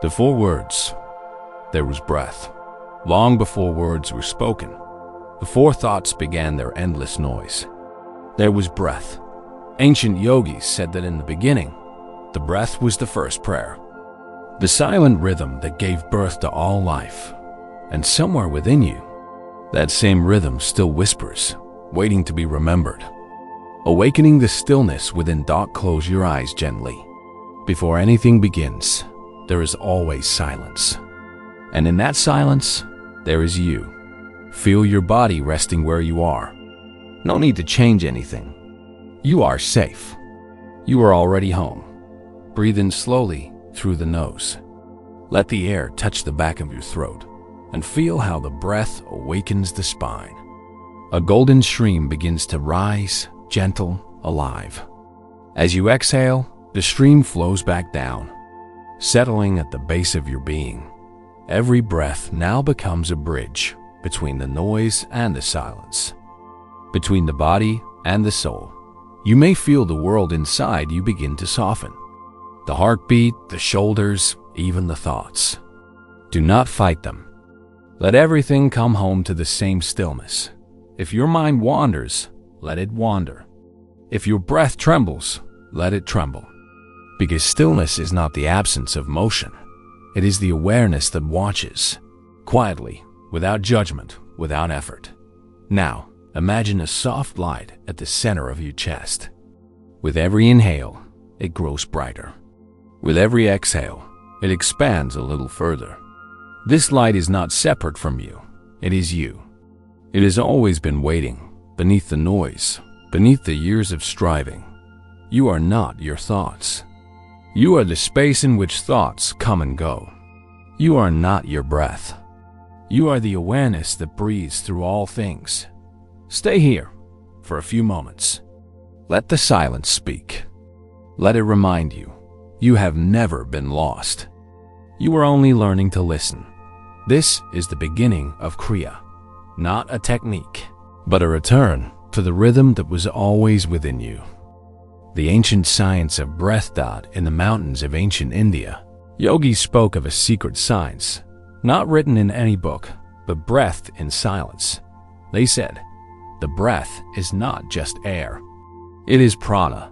Before words, there was breath. Long before words were spoken, before thoughts began their endless noise, there was breath. Ancient yogis said that in the beginning, the breath was the first prayer, the silent rhythm that gave birth to all life. And somewhere within you, that same rhythm still whispers, waiting to be remembered. Awakening the stillness within. Close your eyes gently. Before anything begins, there is always silence. And in that silence, there is you. Feel your body resting where you are. No need to change anything. You are safe. You are already home. Breathe in slowly through the nose. Let the air touch the back of your throat and feel how the breath awakens the spine. A golden stream begins to rise, gentle, alive. As you exhale, the stream flows back down, settling at the base of your being. Every breath now becomes a bridge between the noise and the silence, between the body and the soul. You may feel the world inside you begin to soften. The heartbeat, the shoulders, even the thoughts. Do not fight them. Let everything come home to the same stillness. If your mind wanders, let it wander. If your breath trembles, let it tremble. Because stillness is not the absence of motion. It is the awareness that watches, quietly, without judgment, without effort. Now, imagine a soft light at the center of your chest. With every inhale, it grows brighter. With every exhale, it expands a little further. This light is not separate from you. It is you. It has always been waiting, beneath the noise, beneath the years of striving. You are not your thoughts. You are the space in which thoughts come and go. You are not your breath. You are the awareness that breathes through all things. Stay here for a few moments. Let the silence speak. Let it remind you, you have never been lost. You are only learning to listen. This is the beginning of Kriya, not a technique, but a return to the rhythm that was always within you. The ancient science of breath. In the mountains of ancient India, yogis spoke of a secret science, not written in any book, but breath in silence. They said, the breath is not just air. It is prana,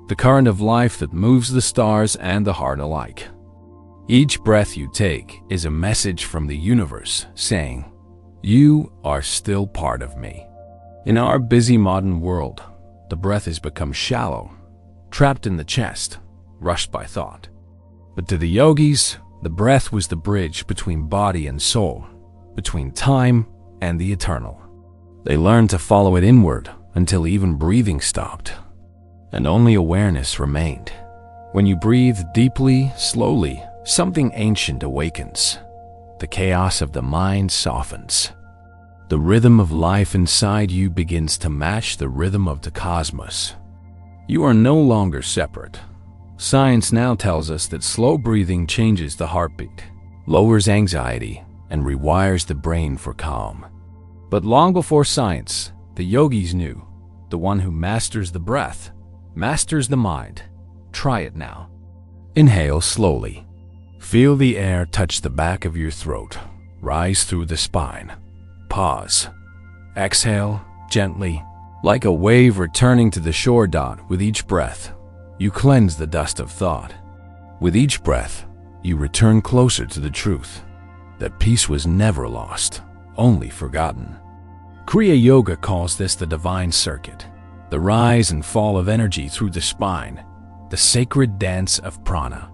the current of life that moves the stars and the heart alike. Each breath you take is a message from the universe saying, you are still part of me. In our busy modern world, the breath has become shallow, trapped in the chest, rushed by thought. But to the yogis, the breath was the bridge between body and soul, between time and the eternal. They learned to follow it inward until even breathing stopped, and only awareness remained. When you breathe deeply, slowly, something ancient awakens. The chaos of the mind softens. The rhythm of life inside you begins to match the rhythm of the cosmos. You are no longer separate. Science now tells us that slow breathing changes the heartbeat, lowers anxiety, and rewires the brain for calm. But long before science, the yogis knew, the one who masters the breath, masters the mind. Try it now. Inhale slowly. Feel the air touch the back of your throat, rise through the spine. Pause. Exhale gently, like a wave returning to the shore. With each breath, you cleanse the dust of thought. With each breath, you return closer to the truth, that peace was never lost, only forgotten. Kriya Yoga calls this the divine circuit, the rise and fall of energy through the spine, the sacred dance of prana.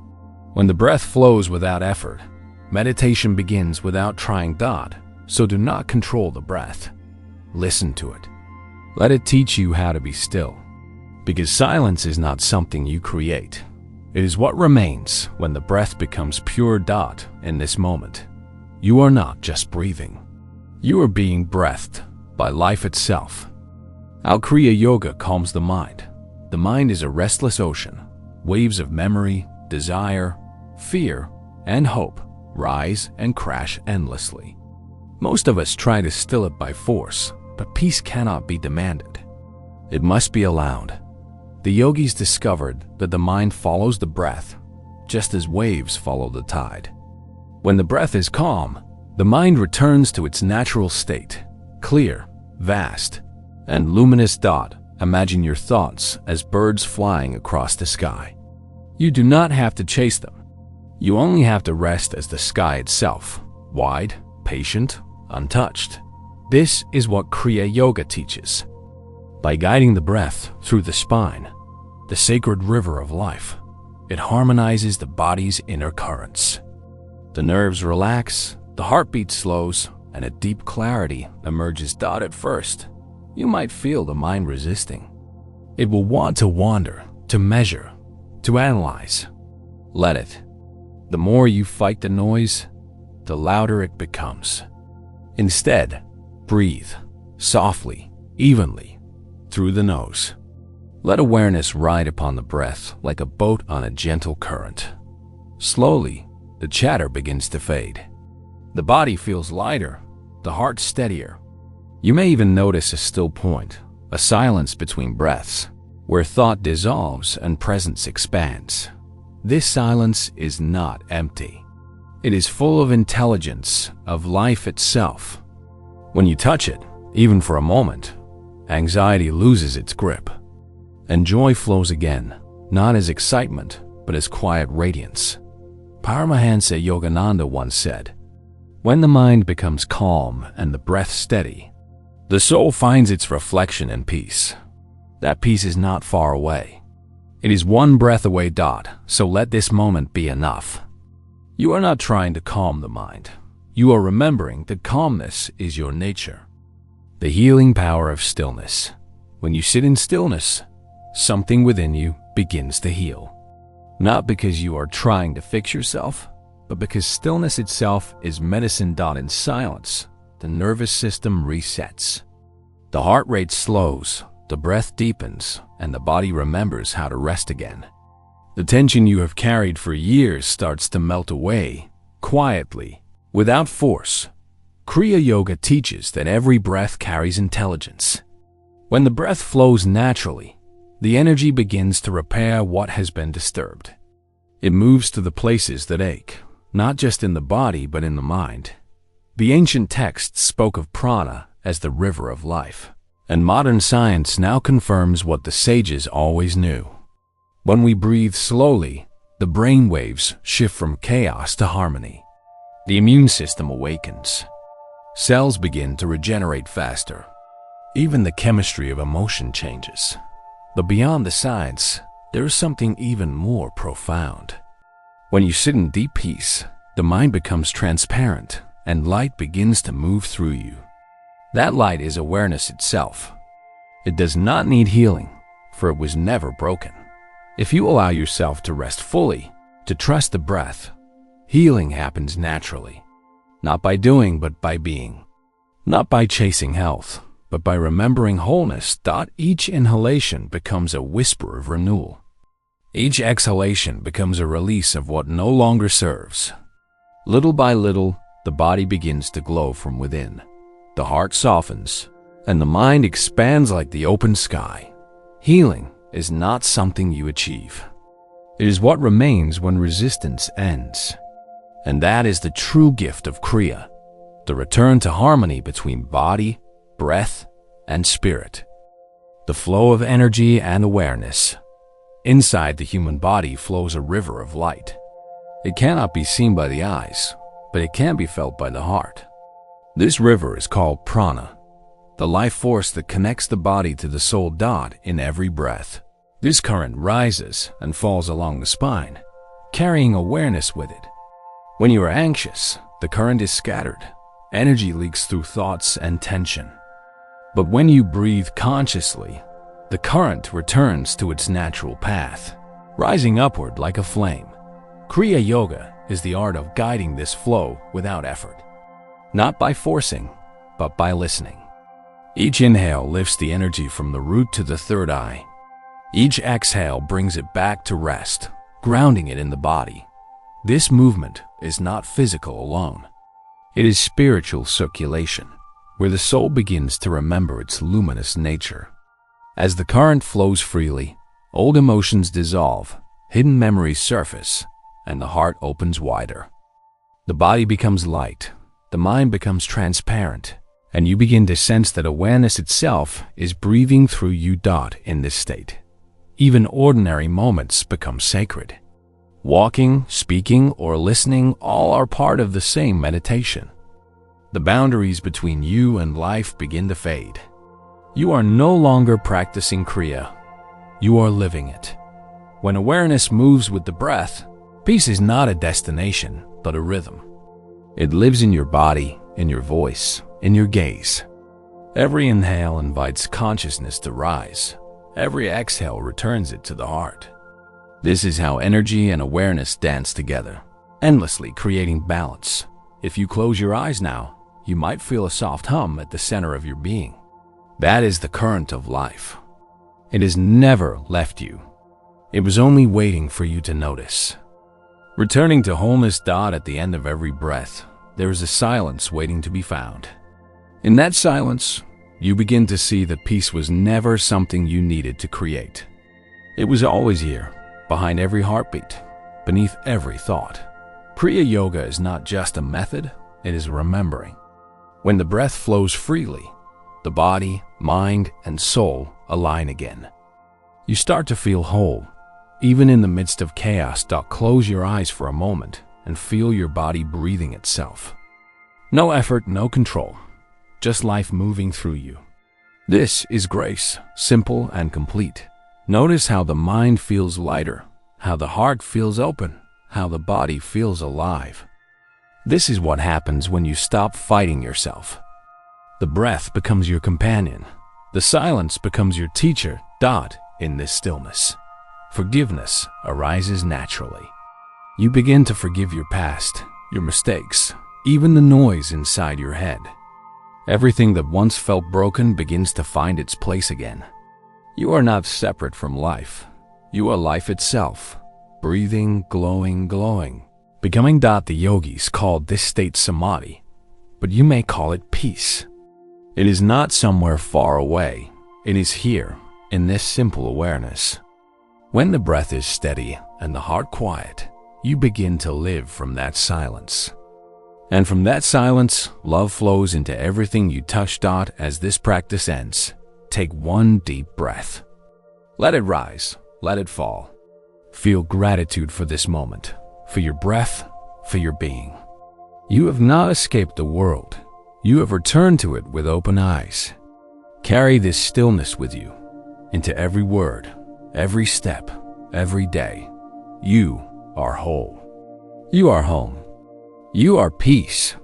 When the breath flows without effort, meditation begins without trying. So do not control the breath. Listen to it. Let it teach you how to be still. Because silence is not something you create. It is what remains when the breath becomes pure. In this moment, you are not just breathing. You are being breathed by life itself. How Kriya Yoga calms the mind. The mind is a restless ocean. Waves of memory, desire, fear, and hope rise and crash endlessly. Most of us try to still it by force, but peace cannot be demanded. It must be allowed. The yogis discovered that the mind follows the breath, just as waves follow the tide. When the breath is calm, the mind returns to its natural state, clear, vast, and luminous. Imagine your thoughts as birds flying across the sky. You do not have to chase them. You only have to rest as the sky itself, wide, patient, untouched. This is what Kriya Yoga teaches. By guiding the breath through the spine, the sacred river of life, it harmonizes the body's inner currents. The nerves relax, the heartbeat slows, and a deep clarity emerges. At first, you might feel the mind resisting. It will want to wander, to measure, to analyze. Let it. The more you fight the noise, the louder it becomes. Instead, breathe softly, evenly, through the nose. Let awareness ride upon the breath like a boat on a gentle current. Slowly, the chatter begins to fade. The body feels lighter, the heart steadier. You may even notice a still point, a silence between breaths, where thought dissolves and presence expands. This silence is not empty. It is full of intelligence, of life itself. When you touch it, even for a moment, anxiety loses its grip, and joy flows again, not as excitement, but as quiet radiance. Paramahansa Yogananda once said, "When the mind becomes calm and the breath steady, the soul finds its reflection in peace. That peace is not far away. It is one breath away. So let this moment be enough." You are not trying to calm the mind. You are remembering that calmness is your nature. The healing power of stillness. When you sit in stillness, something within you begins to heal. Not because you are trying to fix yourself, but because stillness itself is medicine. In silence, the nervous system resets. The heart rate slows, the breath deepens, and the body remembers how to rest again. The tension you have carried for years starts to melt away, quietly, without force. Kriya Yoga teaches that every breath carries intelligence. When the breath flows naturally, the energy begins to repair what has been disturbed. It moves to the places that ache, not just in the body but in the mind. The ancient texts spoke of prana as the river of life, and modern science now confirms what the sages always knew. When we breathe slowly, the brain waves shift from chaos to harmony. The immune system awakens. Cells begin to regenerate faster. Even the chemistry of emotion changes. But beyond the science, there is something even more profound. When you sit in deep peace, the mind becomes transparent and light begins to move through you. That light is awareness itself. It does not need healing, for it was never broken. If you allow yourself to rest fully, to trust the breath, healing happens naturally. Not by doing, but by being. Not by chasing health, but by remembering wholeness. Each inhalation becomes a whisper of renewal. Each exhalation becomes a release of what no longer serves. Little by little, the body begins to glow from within. The heart softens, and the mind expands like the open sky. Healing is not something you achieve. It is what remains when resistance ends. And that is the true gift of Kriya, the return to harmony between body, breath, and spirit. The flow of energy and awareness. Inside the human body flows a river of light. It cannot be seen by the eyes, but it can be felt by the heart. This river is called prana, the life force that connects the body to the soul. In every breath, this current rises and falls along the spine, carrying awareness with it. When you are anxious, the current is scattered. Energy leaks through thoughts and tension. But when you breathe consciously, the current returns to its natural path, rising upward like a flame. Kriya Yoga is the art of guiding this flow without effort. Not by forcing, but by listening. Each inhale lifts the energy from the root to the third eye. Each exhale brings it back to rest, grounding it in the body. This movement is not physical alone. It is spiritual circulation, where the soul begins to remember its luminous nature. As the current flows freely, old emotions dissolve, hidden memories surface, and the heart opens wider. The body becomes light, the mind becomes transparent, and you begin to sense that awareness itself is breathing through you. In this state, even ordinary moments become sacred. Walking, speaking, or listening all are part of the same meditation. The boundaries between you and life begin to fade. You are no longer practicing Kriya. You are living it. When awareness moves with the breath, peace is not a destination, but a rhythm. It lives in your body, in your voice, in your gaze. Every inhale invites consciousness to rise. Every exhale returns it to the heart. This is how energy and awareness dance together, endlessly creating balance. If you close your eyes now, you might feel a soft hum at the center of your being. That is the current of life. It has never left you. It was only waiting for you to notice. Returning to wholeness. At the end of every breath, there is a silence waiting to be found. In that silence, you begin to see that peace was never something you needed to create. It was always here, behind every heartbeat, beneath every thought. Kriya Yoga is not just a method, it is remembering. When the breath flows freely, the body, mind, and soul align again. You start to feel whole, even in the midst of chaos. Close your eyes for a moment and feel your body breathing itself. No effort, no control, just life moving through you. This is grace, simple and complete. Notice how the mind feels lighter, how the heart feels open, how the body feels alive. This is what happens when you stop fighting yourself. The breath becomes your companion. The silence becomes your teacher. In this stillness, forgiveness arises naturally. You begin to forgive your past, your mistakes, even the noise inside your head. Everything that once felt broken begins to find its place again. You are not separate from life. You are life itself, breathing, glowing, becoming. The yogis called this state samadhi, but you may call it peace. It is not somewhere far away. It is here, in this simple awareness. When the breath is steady and the heart quiet, you begin to live from that silence. And from that silence, love flows into everything you touch. As this practice ends, take one deep breath. Let it rise, let it fall. Feel gratitude for this moment, for your breath, for your being. You have not escaped the world. You have returned to it with open eyes. Carry this stillness with you, into every word, every step, every day. You are whole. You are home. You are peace.